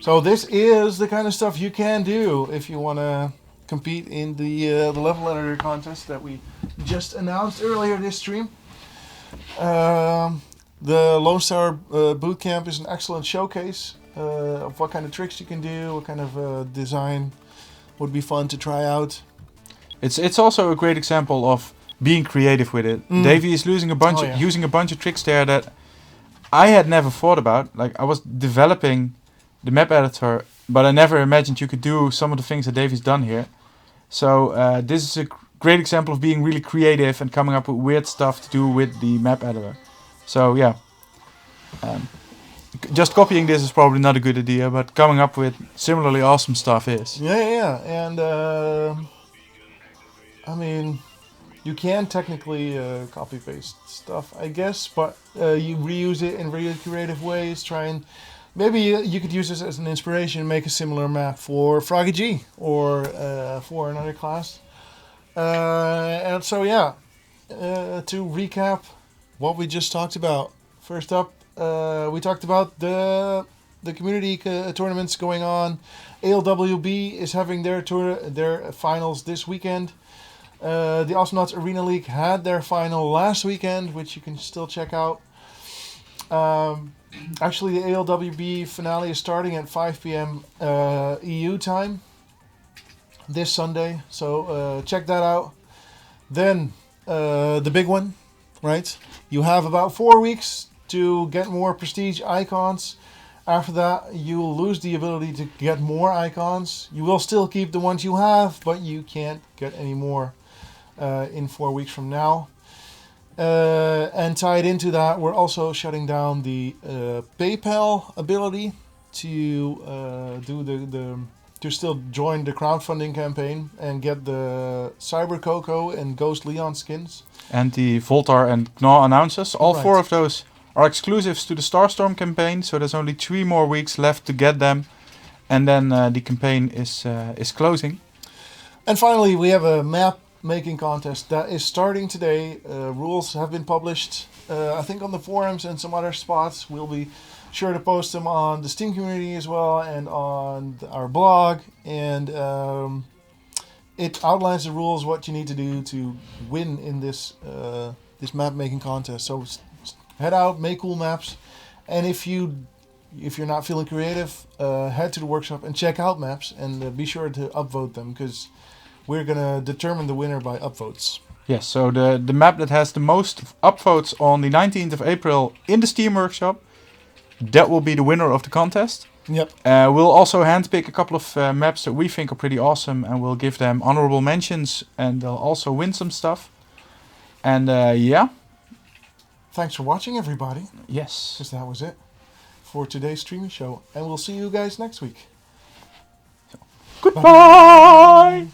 So this is the kind of stuff you can do if you want to compete in the level editor contest that we just announced earlier this stream. The Lone Star Bootcamp is an excellent showcase of what kind of tricks you can do, what kind of design would be fun to try out. It's also a great example of being creative with it. Davey is using a bunch of tricks there that I had never thought about. Like I was developing the map editor, but I never imagined you could do some of the things that Davey's done here. So this is a great example of being really creative and coming up with weird stuff to do with the map editor. So yeah, just copying this is probably not a good idea, but coming up with similarly awesome stuff is. Yeah. And I mean, you can technically copy-paste stuff, I guess, but you reuse it in really creative ways. Try and maybe you could use this as an inspiration and make a similar map for Froggy G or for another class. And so yeah, to recap what we just talked about. First up, we talked about the community tournaments going on. ALWB is having their finals this weekend. The Awesomenauts Arena League had their final last weekend, which you can still check out. Actually, the ALWB finale is starting at 5 p.m. EU time this Sunday, so check that out. Then the big one, right? You have about 4 weeks to get more prestige icons. After that, you will lose the ability to get more icons. You will still keep the ones you have, but you can't get any more in 4 weeks from now. And tied into that, we're also shutting down the PayPal ability to to still join the crowdfunding campaign and get the Cyber Coco and Ghost Leon skins. And the Voltar and Gnaw announcers. All Right. 4 of those are exclusives to the Starstorm campaign, so there's only 3 more weeks left to get them, and then the campaign is closing. And finally, we have a map making contest that is starting today. Rules have been published, I think, on the forums and some other spots. We'll be sure to post them on the Steam community as well and on our blog. And it outlines the rules, what you need to do to win in this this map making contest. So head out, make cool maps, and if you're not feeling creative, head to the workshop and check out maps, and be sure to upvote them, because we're gonna determine the winner by upvotes. Yes, so the map that has the most upvotes on the 19th of April in the Steam workshop, that will be the winner of the contest. Yep. We'll also handpick a couple of maps that we think are pretty awesome, and we'll give them honorable mentions, and they'll also win some stuff. And yeah. Thanks for watching, everybody, Yes. because that was it for today's streaming show, and we'll see you guys next week. Goodbye!